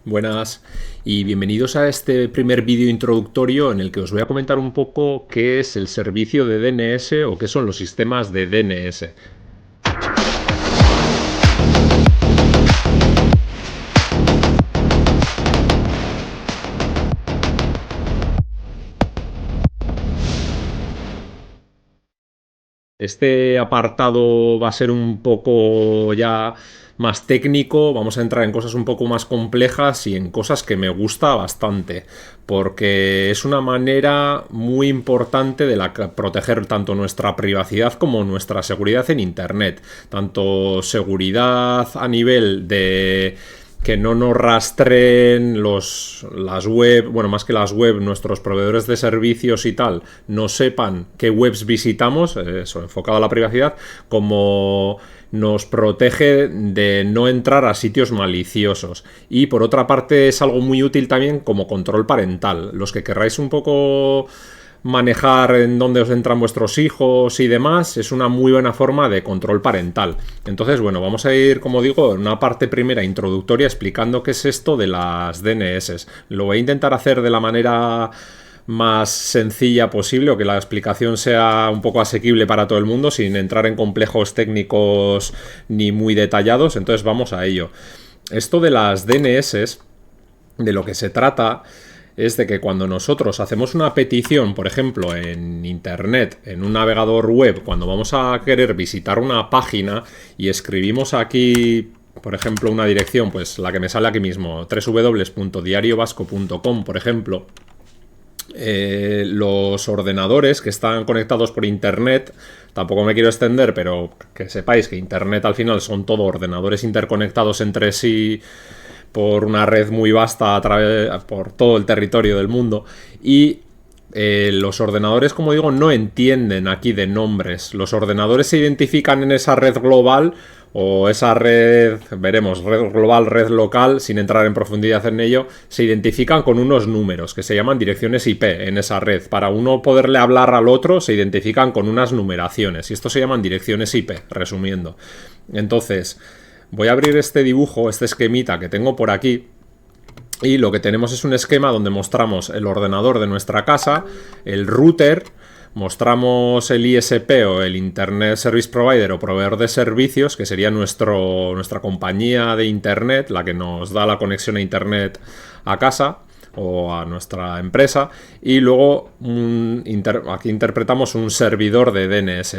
Buenas y bienvenidos a este primer vídeo introductorio en el que os voy a comentar un poco qué es el servicio de DNS o qué son los sistemas de DNS. Este apartado va a ser un poco ya más técnico, vamos a entrar en cosas un poco más complejas y en cosas que me gusta bastante, porque es una manera muy importante de proteger tanto nuestra privacidad como nuestra seguridad en Internet, tanto seguridad a nivel de que no nos rastreen las web, bueno, más que las web, nuestros proveedores de servicios y tal, no sepan qué webs visitamos, eso, enfocado a la privacidad, como nos protege de no entrar a sitios maliciosos. Y por otra parte es algo muy útil también como control parental. Los que querráis un poco manejar en dónde os entran vuestros hijos y demás, es una muy buena forma de control parental. Entonces, bueno, vamos a ir, como digo, en una parte primera introductoria explicando qué es esto de las DNS. Lo voy a intentar hacer de la manera más sencilla posible o que la explicación sea un poco asequible para todo el mundo sin entrar en complejos técnicos ni muy detallados. Entonces vamos a ello. Esto de las DNS, de lo que se trata es de que cuando nosotros hacemos una petición, por ejemplo, en Internet, en un navegador web, cuando vamos a querer visitar una página y escribimos aquí, por ejemplo, una dirección, pues la que me sale aquí mismo, www.diariovasco.com, por ejemplo, los ordenadores que están conectados por Internet, tampoco me quiero extender, pero que sepáis que Internet al final son todo ordenadores interconectados entre sí por una red muy vasta por todo el territorio del mundo. Y los ordenadores, como digo, no entienden aquí de nombres. Los ordenadores se identifican en esa red global o esa red, veremos, red global, red local, sin entrar en profundidad en ello, se identifican con unos números que se llaman direcciones IP en esa red. Para uno poderle hablar al otro se identifican con unas numeraciones y esto se llaman direcciones IP, resumiendo. Entonces, voy a abrir este dibujo, este esquemita que tengo por aquí. Y lo que tenemos es un esquema donde mostramos el ordenador de nuestra casa, el router, mostramos el ISP o el Internet Service Provider o proveedor de servicios, que sería nuestra compañía de Internet, la que nos da la conexión a Internet a casa o a nuestra empresa, y luego aquí interpretamos un servidor de DNS,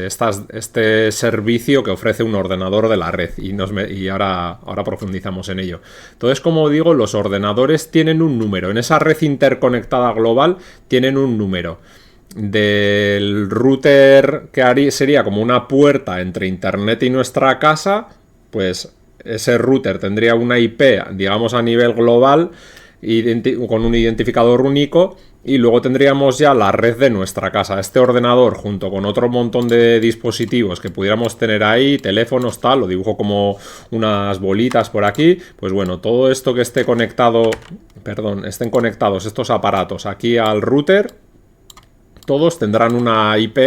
este servicio que ofrece un ordenador de la red, y ahora profundizamos en ello. Entonces, como digo, los ordenadores tienen un número, en esa red interconectada global tienen un número. Del router, que sería como una puerta entre Internet y nuestra casa, pues ese router tendría una IP, digamos, a nivel global, con un identificador único, y luego tendríamos ya la red de nuestra casa, este ordenador junto con otro montón de dispositivos que pudiéramos tener ahí, teléfonos, tal, lo dibujo como unas bolitas por aquí. Pues bueno, todo esto que esté conectado, estén conectados estos aparatos aquí al router, todos tendrán una IP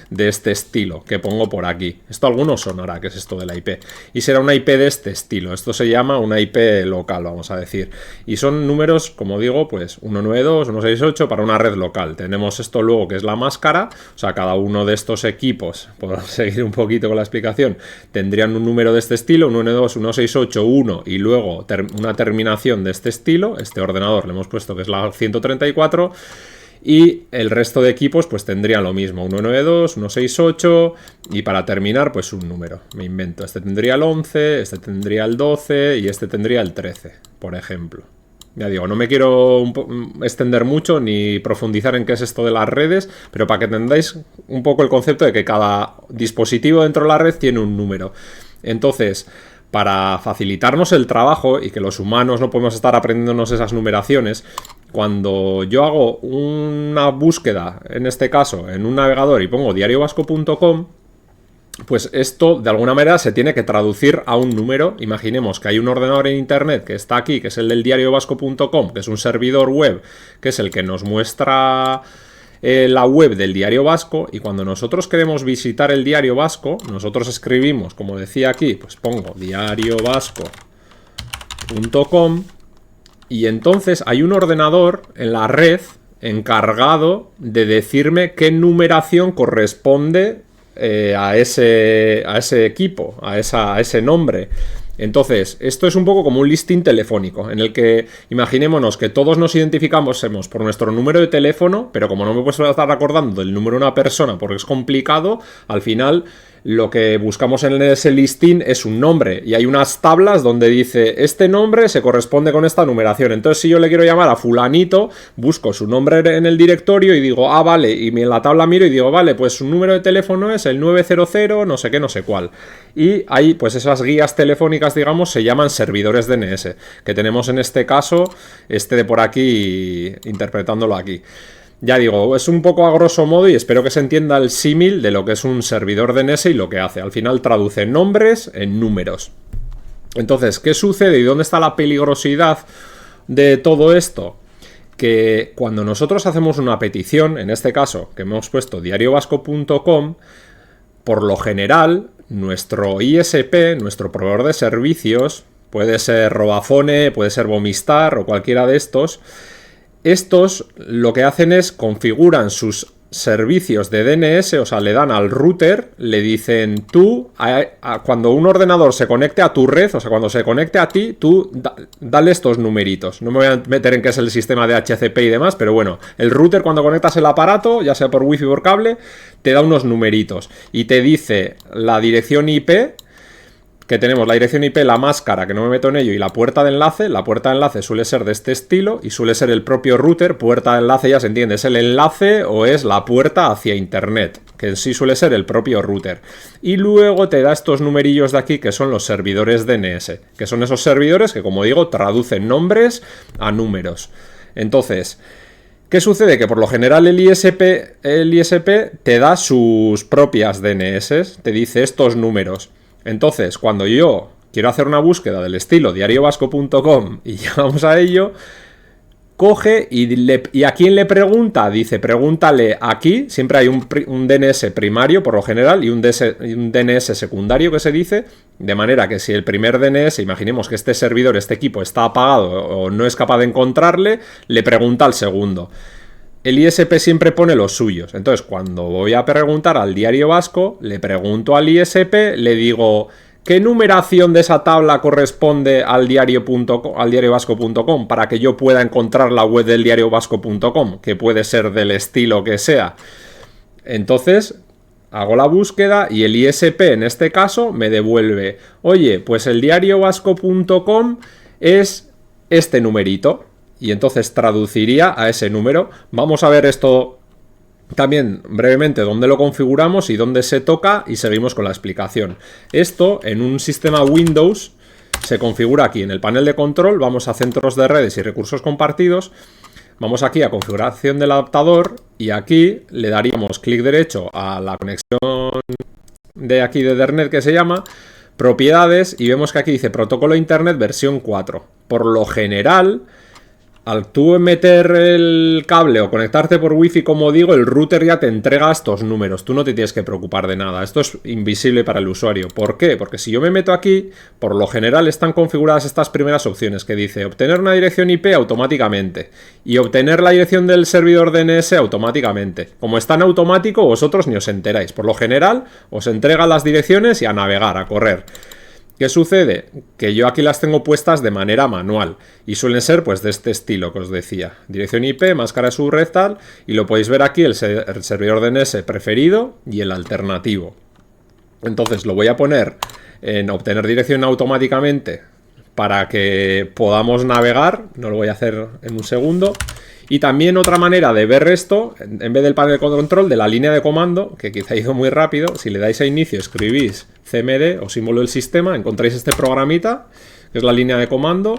de este estilo que pongo por aquí. Esto a algunos sonará que es esto de la IP. Y será una IP de este estilo. Esto se llama una IP local, vamos a decir. Y son números, como digo, pues 192, 168 para una red local. Tenemos esto luego que es la máscara. O sea, cada uno de estos equipos, por seguir un poquito con la explicación, tendrían un número de este estilo, 192, 168, 1 y luego una terminación de este estilo. Este ordenador le hemos puesto que es la 134. Y el resto de equipos pues tendrían lo mismo, 192, 168 y para terminar pues un número, me invento, este tendría el 11, este tendría el 12 y este tendría el 13, por ejemplo. Ya digo, no me quiero extender mucho ni profundizar en qué es esto de las redes, pero para que entendáis un poco el concepto de que cada dispositivo dentro de la red tiene un número. Entonces, para facilitarnos el trabajo y que los humanos no podemos estar aprendiéndonos esas numeraciones, cuando yo hago una búsqueda, en este caso en un navegador y pongo diariovasco.com, pues esto de alguna manera se tiene que traducir a un número. Imaginemos que hay un ordenador en Internet que está aquí, que es el del diariovasco.com, que es un servidor web, que es el que nos muestra la web del Diario Vasco, y cuando nosotros queremos visitar el Diario Vasco, nosotros escribimos, como decía aquí, pues pongo diariovasco.com Y entonces hay un ordenador en la red encargado de decirme qué numeración corresponde a ese equipo, a ese nombre. Entonces, esto es un poco como un listing telefónico, en el que imaginémonos que todos nos identificamos por nuestro número de teléfono, pero como no me puedo estar acordando del número de una persona porque es complicado, al final lo que buscamos en ese listing es un nombre, y hay unas tablas donde dice este nombre se corresponde con esta numeración. Entonces, si yo le quiero llamar a fulanito, busco su nombre en el directorio y digo, ah, vale, y en la tabla miro y digo, vale, pues su número de teléfono es el 900 no sé qué, no sé cuál. Y ahí, pues esas guías telefónicas, digamos, se llaman servidores DNS, que tenemos en este caso, este de por aquí, interpretándolo aquí. Ya digo, es un poco a grosso modo y espero que se entienda el símil de lo que es un servidor DNS y lo que hace. Al final traduce nombres en números. Entonces, ¿qué sucede y dónde está la peligrosidad de todo esto? Que cuando nosotros hacemos una petición, en este caso, que hemos puesto diariovasco.com, por lo general, nuestro ISP, nuestro proveedor de servicios, puede ser Robafone, puede ser Vomistar o cualquiera de estos lo que hacen es configuran sus servicios de DNS, o sea, le dan al router, le dicen tú, cuando un ordenador se conecte a tu red, o sea, cuando se conecte a ti, tú dale estos numeritos. No me voy a meter en qué es el sistema de HCP y demás, pero bueno, el router cuando conectas el aparato, ya sea por wifi o por cable, te da unos numeritos y te dice la dirección IP, que tenemos la dirección IP, la máscara, que no me meto en ello, y la puerta de enlace. La puerta de enlace suele ser de este estilo y suele ser el propio router. Puerta de enlace ya se entiende, ¿es el enlace o es la puerta hacia internet? Que en sí suele ser el propio router. Y luego te da estos numerillos de aquí que son los servidores DNS, que son esos servidores que, como digo, traducen nombres a números. Entonces, ¿qué sucede? Que por lo general el ISP te da sus propias DNS, te dice estos números. Entonces, cuando yo quiero hacer una búsqueda del estilo diariovasco.com y ya vamos a ello, coge y a quién le pregunta, dice, pregúntale aquí, siempre hay un DNS primario por lo general y un DNS secundario que se dice, de manera que si el primer DNS, imaginemos que este servidor, este equipo está apagado o no es capaz de encontrarle, le pregunta al segundo. El ISP siempre pone los suyos. Entonces, cuando voy a preguntar al Diario Vasco, le pregunto al ISP, le digo, ¿qué numeración de esa tabla corresponde al diariovasco.com para que yo pueda encontrar la web del diariovasco.com, que puede ser del estilo que sea? Entonces, hago la búsqueda y el ISP, en este caso, me devuelve, oye, pues el diariovasco.com es este numerito. Y entonces traduciría a ese número. Vamos a ver esto también brevemente, dónde lo configuramos y dónde se toca, y seguimos con la explicación. Esto en un sistema Windows se configura aquí en el panel de control. Vamos a centros de redes y recursos compartidos. Vamos aquí a configuración del adaptador y aquí le daríamos clic derecho a la conexión de aquí de Ethernet que se llama propiedades y vemos que aquí dice protocolo internet versión 4. Por lo general, al tú meter el cable o conectarte por wifi, como digo, el router ya te entrega estos números. Tú no te tienes que preocupar de nada. Esto es invisible para el usuario. ¿Por qué? Porque si yo me meto aquí, por lo general están configuradas estas primeras opciones que dice obtener una dirección IP automáticamente y obtener la dirección del servidor DNS automáticamente. Como está en automático, vosotros ni os enteráis. Por lo general, os entrega las direcciones y a navegar, a correr. ¿Qué sucede? Que yo aquí las tengo puestas de manera manual y suelen ser pues de este estilo que os decía. Dirección IP, máscara de subred tal, y lo podéis ver aquí el servidor DNS preferido y el alternativo. Entonces lo voy a poner en obtener dirección automáticamente para que podamos navegar, no lo voy a hacer en un segundo. Y también otra manera de ver esto, en vez del panel de control, de la línea de comando, que quizá ha ido muy rápido, si le dais a inicio, escribís CMD o símbolo del sistema, encontráis este programita, que es la línea de comando,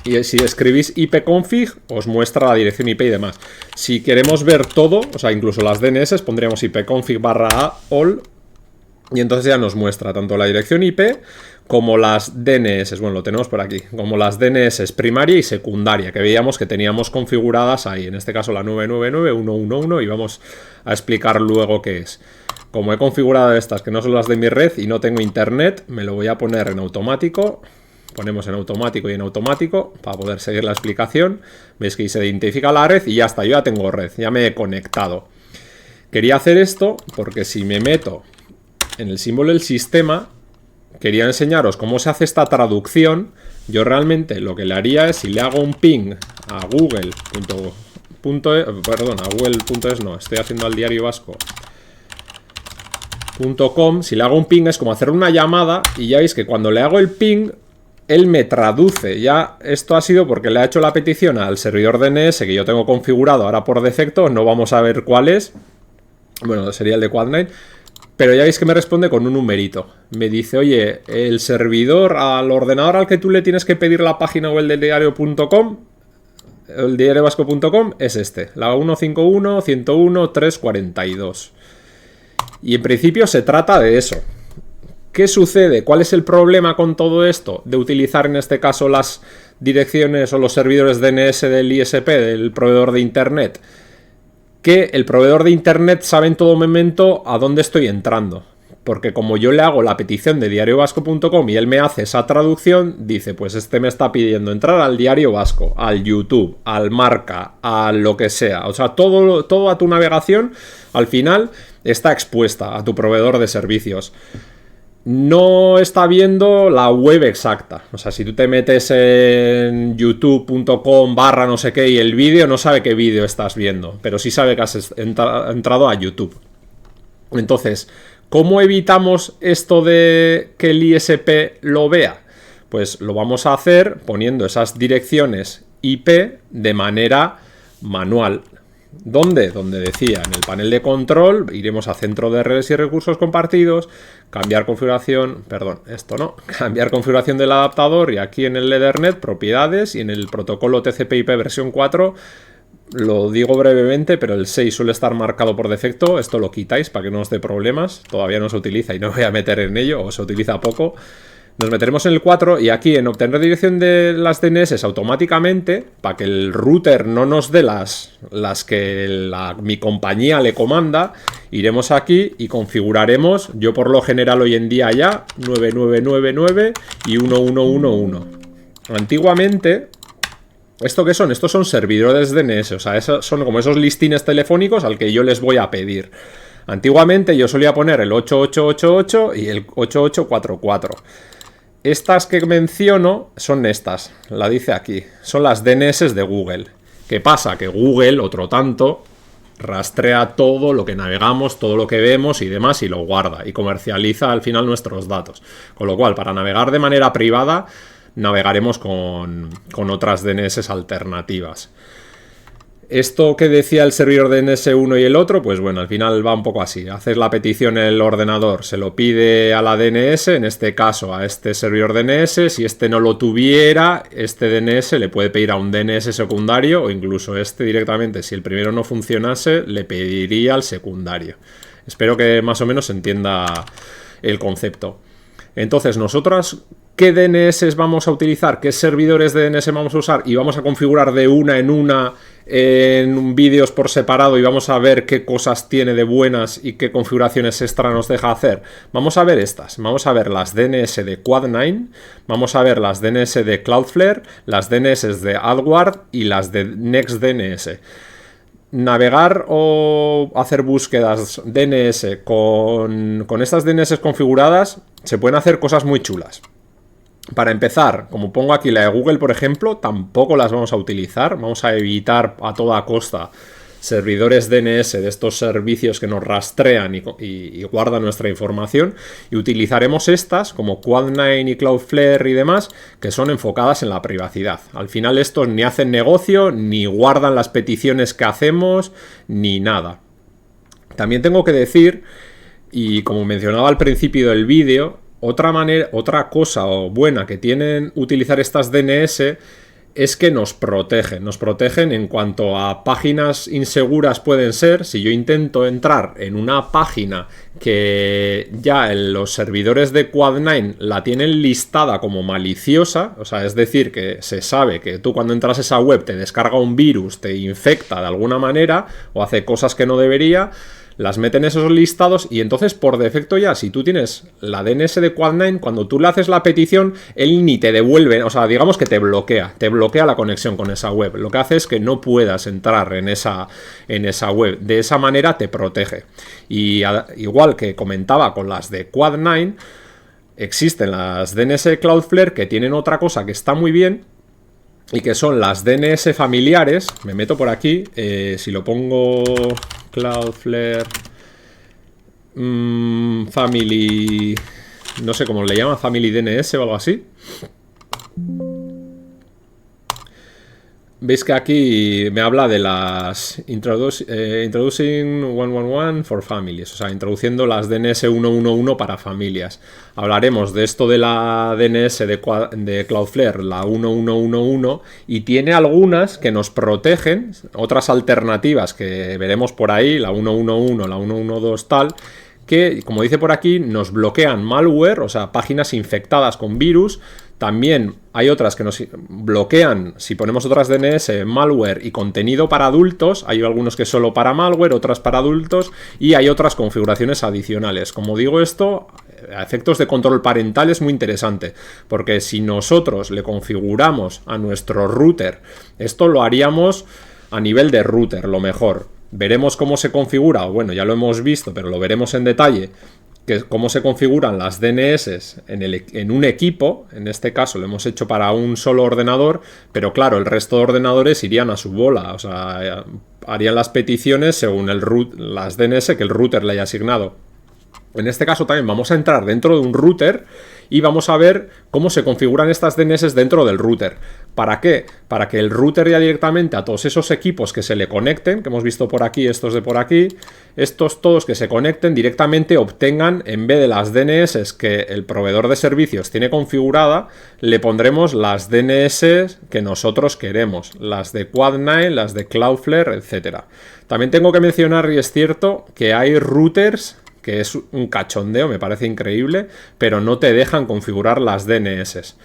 y si escribís ipconfig, os muestra la dirección IP y demás. Si queremos ver todo, o sea, incluso las DNS, pondríamos ipconfig/a all, y entonces ya nos muestra tanto la dirección IP como las DNS, bueno, lo tenemos por aquí, como las DNS primaria y secundaria, que veíamos que teníamos configuradas ahí, en este caso la 999.1.1.1, y vamos a explicar luego qué es. Como he configurado estas, que no son las de mi red y no tengo internet, me lo voy a poner en automático, ponemos en automático y en automático para poder seguir la explicación. Veis que se identifica la red y ya está, yo ya tengo red, ya me he conectado. Quería hacer esto porque si me meto en el símbolo del sistema, quería enseñaros cómo se hace esta traducción. Yo realmente lo que le haría es, si le hago un ping a google.es, no, estoy haciendo al diario vasco.com, si le hago un ping es como hacer una llamada y ya veis que cuando le hago el ping, él me traduce. Ya esto ha sido porque le ha hecho la petición al servidor DNS que yo tengo configurado ahora por defecto, no vamos a ver cuál es. Bueno, sería el de Quad9. Pero ya veis que me responde con un numerito. Me dice, oye, el servidor al ordenador al que tú le tienes que pedir la página web del diario.com, el diariovasco.com, es este, la 151.101.342. Y en principio se trata de eso. ¿Qué sucede? ¿Cuál es el problema con todo esto? De utilizar en este caso las direcciones o los servidores DNS del ISP, del proveedor de internet. Que el proveedor de internet sabe en todo momento a dónde estoy entrando. Porque como yo le hago la petición de diariovasco.com y él me hace esa traducción, dice, pues este me está pidiendo entrar al Diario Vasco, al YouTube, al Marca, a lo que sea. O sea, todo a tu navegación, al final, está expuesta a tu proveedor de servicios. No está viendo la web exacta. O sea, si tú te metes en youtube.com/ no sé qué y el vídeo, no sabe qué vídeo estás viendo, pero sí sabe que has entrado a YouTube. Entonces, ¿cómo evitamos esto de que el ISP lo vea? Pues lo vamos a hacer poniendo esas direcciones IP de manera manual. ¿Dónde? Donde decía, en el panel de control, iremos a centro de redes y recursos compartidos, cambiar configuración, cambiar configuración del adaptador y aquí en el Ethernet, propiedades y en el protocolo TCP/IP versión 4, lo digo brevemente, pero el 6 suele estar marcado por defecto, esto lo quitáis para que no os dé problemas, todavía no se utiliza y no voy a meter en ello, o se utiliza poco. Nos meteremos en el 4 y aquí en obtener dirección de las DNS automáticamente, para que el router no nos dé las que mi compañía le comanda, iremos aquí y configuraremos, yo por lo general hoy en día ya, 9999 y 1111. Antiguamente, ¿esto qué son? Estos son servidores DNS, o sea, son como esos listines telefónicos al que yo les voy a pedir. Antiguamente yo solía poner el 8888 y el 8844. Estas que menciono son estas, la dice aquí, son las DNS de Google. ¿Qué pasa? Que Google, otro tanto, rastrea todo lo que navegamos, todo lo que vemos y demás y lo guarda y comercializa al final nuestros datos. Con lo cual, para navegar de manera privada, navegaremos con otras DNS alternativas. Esto que decía el servidor DNS uno y el otro, pues bueno, al final va un poco así. Haces la petición en el ordenador, se lo pide a la DNS, en este caso a este servidor DNS. Si este no lo tuviera, este DNS le puede pedir a un DNS secundario o incluso este directamente, si el primero no funcionase, le pediría al secundario. Espero que más o menos se entienda el concepto. Entonces, nosotros, ¿qué DNS vamos a utilizar? ¿Qué servidores de DNS vamos a usar? Y vamos a configurar de una en vídeos por separado y vamos a ver qué cosas tiene de buenas y qué configuraciones extra nos deja hacer. Vamos a ver estas. Vamos a ver las DNS de Quad9, vamos a ver las DNS de Cloudflare, las DNS de AdWord y las de NextDNS. Navegar o hacer búsquedas DNS con estas DNS configuradas se pueden hacer cosas muy chulas. Para empezar, como pongo aquí la de Google, por ejemplo, tampoco las vamos a utilizar. Vamos a evitar a toda costa servidores DNS de estos servicios que nos rastrean y guardan nuestra información, y utilizaremos estas como Quad9 y Cloudflare y demás, que son enfocadas en la privacidad. Al final estos ni hacen negocio, ni guardan las peticiones que hacemos, ni nada. También tengo que decir, y como mencionaba al principio del vídeo, otra cosa buena que tienen utilizar estas DNS es que nos protegen en cuanto a páginas inseguras pueden ser. Si yo intento entrar en una página que ya en los servidores de Quad9 la tienen listada como maliciosa, o sea, es decir, que se sabe que tú cuando entras a esa web te descarga un virus, te infecta de alguna manera o hace cosas que no debería, las mete en esos listados y entonces por defecto ya, si tú tienes la DNS de Quad9, cuando tú le haces la petición, él ni te devuelve, o sea, digamos que te bloquea la conexión con esa web. Lo que hace es que no puedas entrar en esa web. De esa manera te protege. Y igual que comentaba con las de Quad9, existen las DNS de Cloudflare que tienen otra cosa que está muy bien, y que son las DNS familiares. Me meto por aquí, si lo pongo Cloudflare Family, no sé cómo le llama, Family DNS o algo así. Veis que aquí me habla de las Introducing 111 for Families, o sea, introduciendo las DNS 111 para familias. Hablaremos de esto de la DNS de Cloudflare, la 1111, y tiene algunas que nos protegen, otras alternativas que veremos por ahí, la 111, la 112 tal, que, como dice por aquí, nos bloquean malware, o sea, páginas infectadas con virus. También hay otras que nos bloquean, si ponemos otras DNS, malware y contenido para adultos. Hay algunos que solo para malware, otras para adultos, y hay otras configuraciones adicionales. Como digo, esto a efectos de control parental es muy interesante, porque si nosotros le configuramos a nuestro router, esto lo haríamos a nivel de router, lo mejor. Veremos cómo se configura, bueno, ya lo hemos visto, pero lo veremos en detalle, que cómo se configuran las DNS en un equipo. En este caso lo hemos hecho para un solo ordenador, pero claro, el resto de ordenadores irían a su bola, o sea, harían las peticiones según las DNS que el router le haya asignado. En este caso también vamos a entrar dentro de un router y vamos a ver cómo se configuran estas DNS dentro del router. ¿Para qué? Para que el router ya directamente a todos esos equipos que se le conecten, que hemos visto por aquí, estos de por aquí, estos todos que se conecten directamente obtengan, en vez de las DNS que el proveedor de servicios tiene configurada, le pondremos las DNS que nosotros queremos, las de Quad9, las de Cloudflare, etc. También tengo que mencionar, y es cierto, que hay routers que es un cachondeo, me parece increíble, pero no te dejan configurar las DNS.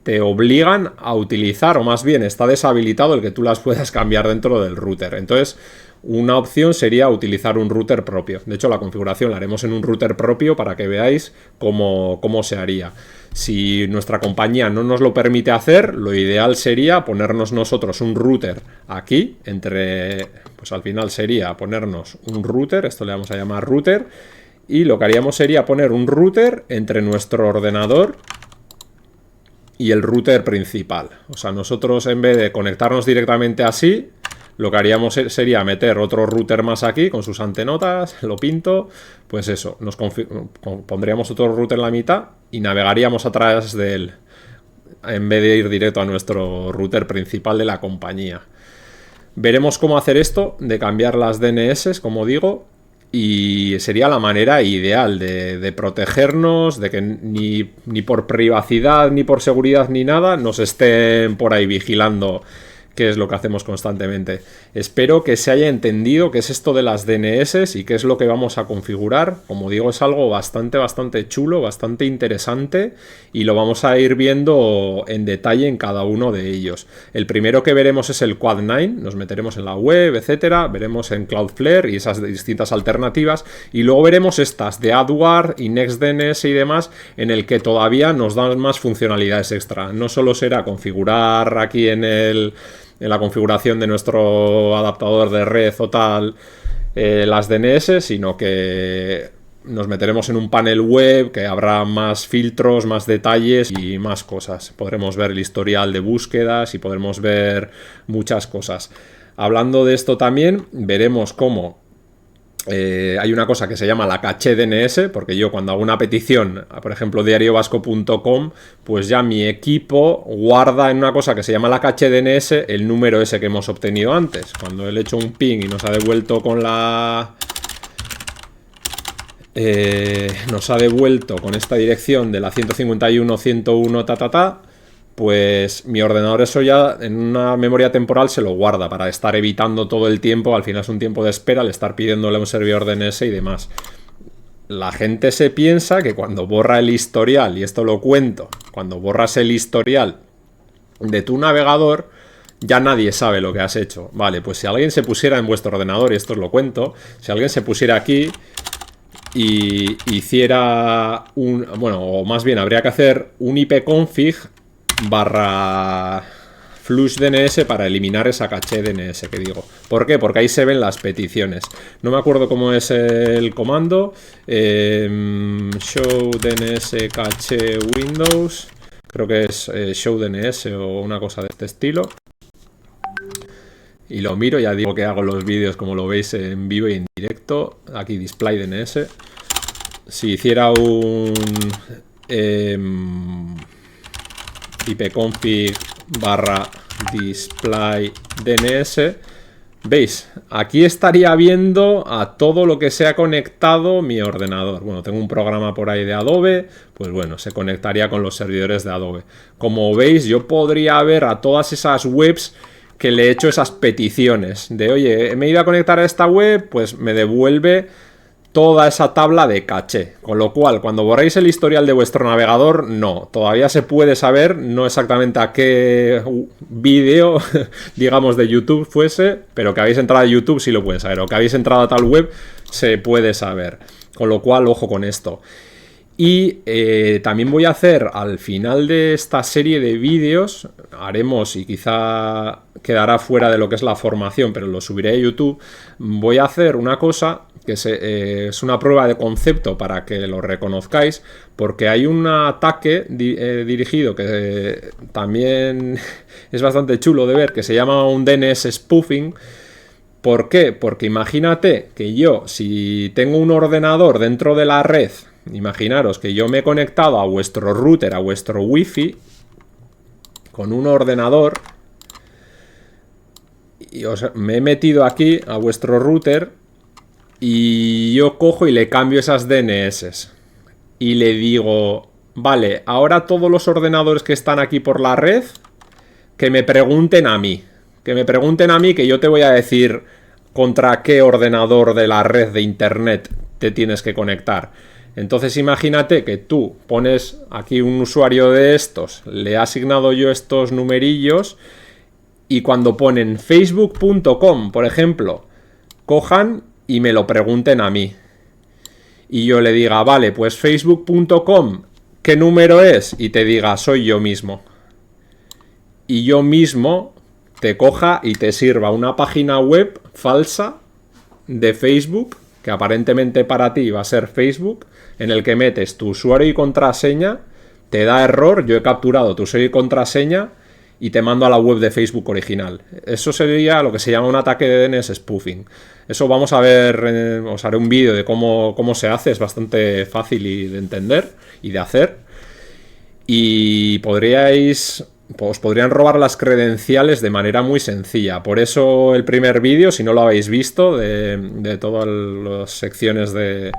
Te obligan a utilizar, o más bien está deshabilitado el que tú las puedas cambiar dentro del router. Entonces, una opción sería utilizar un router propio. De hecho, la configuración la haremos en un router propio para que veáis cómo se haría. Si nuestra compañía no nos lo permite hacer, lo ideal sería ponernos nosotros un router aquí, pues al final sería ponernos un router, esto le vamos a llamar router, y lo que haríamos sería poner un router entre nuestro ordenador y el router principal. O sea, nosotros en vez de conectarnos directamente así, lo que haríamos sería meter otro router más aquí con sus antenotas, lo pinto, pues eso, pondríamos otro router en la mitad y navegaríamos a través de él, en vez de ir directo a nuestro router principal de la compañía. Veremos cómo hacer esto, de cambiar las DNS, como digo, y sería la manera ideal de protegernos, de que ni por privacidad, ni por seguridad, ni nada, nos estén por ahí vigilando, que es lo que hacemos constantemente. Espero que se haya entendido qué es esto de las DNS y qué es lo que vamos a configurar. Como digo, es algo bastante chulo, bastante interesante, y lo vamos a ir viendo en detalle en cada uno de ellos. El primero que veremos es el Quad9, nos meteremos en la web, etcétera, veremos en Cloudflare y esas distintas alternativas, y luego veremos estas de AdWord y NextDNS y demás, en el que todavía nos dan más funcionalidades extra. No solo será configurar aquí en la configuración de nuestro adaptador de red o tal las DNS, sino que nos meteremos en un panel web que habrá más filtros, más detalles y más cosas. Podremos ver el historial de búsquedas y podremos ver muchas cosas. Hablando de esto también, veremos cómo hay una cosa que se llama la caché DNS, porque yo cuando hago una petición, por ejemplo diariovasco.com, pues ya mi equipo guarda en una cosa que se llama la caché DNS el número ese que hemos obtenido antes. Cuando él ha hecho un ping y nos ha devuelto con nos ha devuelto con esta dirección de la 151.101 pues mi ordenador eso ya en una memoria temporal se lo guarda para estar evitando todo el tiempo. Al final es un tiempo de espera al estar pidiéndole a un servidor DNS y demás. La gente se piensa que cuando borra el historial, y esto lo cuento, cuando borras el historial de tu navegador, ya nadie sabe lo que has hecho. Vale, pues si alguien se pusiera en vuestro ordenador, y esto os lo cuento, si alguien se pusiera aquí y hiciera un... Bueno, o más bien habría que hacer un ipconfig barra flush DNS para eliminar esa caché DNS que digo. ¿Por qué? Porque ahí se ven las peticiones. No me acuerdo cómo es el comando. Show DNS caché Windows. Creo que es show DNS o una cosa de este estilo. Y lo miro, ya digo que hago los vídeos como lo veis en vivo y en directo. Aquí display DNS. Si hiciera un ipconfig barra display DNS, veis, aquí estaría viendo a todo lo que se ha conectado mi ordenador. Bueno, tengo un programa por ahí de Adobe, pues bueno, se conectaría con los servidores de Adobe. Como veis, yo podría ver a todas esas webs que le he hecho esas peticiones de, oye, me he ido a conectar a esta web, pues me devuelve toda esa tabla de caché. Con lo cual, cuando borréis el historial de vuestro navegador, no, todavía se puede saber, no exactamente a qué vídeo, digamos, de YouTube fuese, pero que habéis entrado a YouTube sí lo puede saber, o que habéis entrado a tal web se puede saber. Con lo cual, ojo con esto. Y también voy a hacer al final de esta serie de vídeos, haremos, y quizá quedará fuera de lo que es la formación, pero lo subiré a YouTube, voy a hacer una cosa que es una prueba de concepto para que lo reconozcáis, porque hay un ataque dirigido que también es bastante chulo de ver, que se llama un DNS spoofing. ¿Por qué? Porque imagínate que yo, si tengo un ordenador dentro de la red, imaginaros que yo me he conectado a vuestro router, a vuestro wifi, con un ordenador, y me he metido aquí a vuestro router, y yo cojo y le cambio esas DNS. Y le digo, vale, ahora todos los ordenadores que están aquí por la red, que me pregunten a mí. Que me pregunten a mí, que yo te voy a decir contra qué ordenador de la red de internet te tienes que conectar. Entonces imagínate que tú pones aquí un usuario de estos, le he asignado yo estos numerillos, y cuando ponen facebook.com, por ejemplo, cojan y me lo pregunten a mí. Y yo le diga, vale, pues facebook.com, ¿qué número es? Y te diga, soy yo mismo. Y yo mismo te coja y te sirva una página web falsa de Facebook, que aparentemente para ti va a ser Facebook, en el que metes tu usuario y contraseña, te da error, yo he capturado tu usuario y contraseña y te mando a la web de Facebook original. Eso sería lo que se llama un ataque de DNS spoofing. Eso vamos a ver, os haré un vídeo de cómo se hace, es bastante fácil de entender y de hacer. Y os podrían robar las credenciales de manera muy sencilla. Por eso el primer vídeo, si no lo habéis visto, de todas las secciones de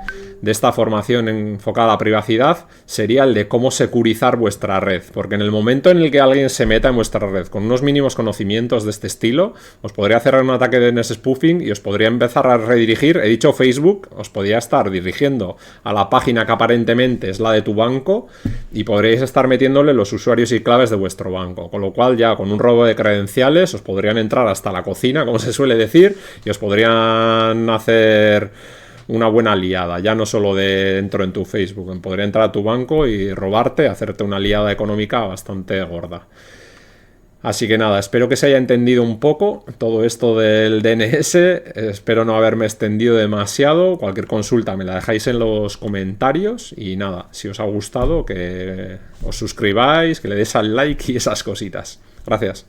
esta formación enfocada a la privacidad, sería el de cómo securizar vuestra red. Porque en el momento en el que alguien se meta en vuestra red con unos mínimos conocimientos de este estilo, os podría hacer un ataque de DNS spoofing y os podría empezar a redirigir. He dicho Facebook, os podría estar dirigiendo a la página que aparentemente es la de tu banco y podríais estar metiéndole los usuarios y claves de vuestro banco. Con lo cual ya con un robo de credenciales os podrían entrar hasta la cocina, como se suele decir, y os podrían hacer una buena liada, ya no solo dentro en tu Facebook, podría entrar a tu banco y robarte, hacerte una liada económica bastante gorda. Así que nada, espero que se haya entendido un poco todo esto del DNS, espero no haberme extendido demasiado, cualquier consulta me la dejáis en los comentarios y nada, si os ha gustado que os suscribáis, que le deis al like y esas cositas. Gracias.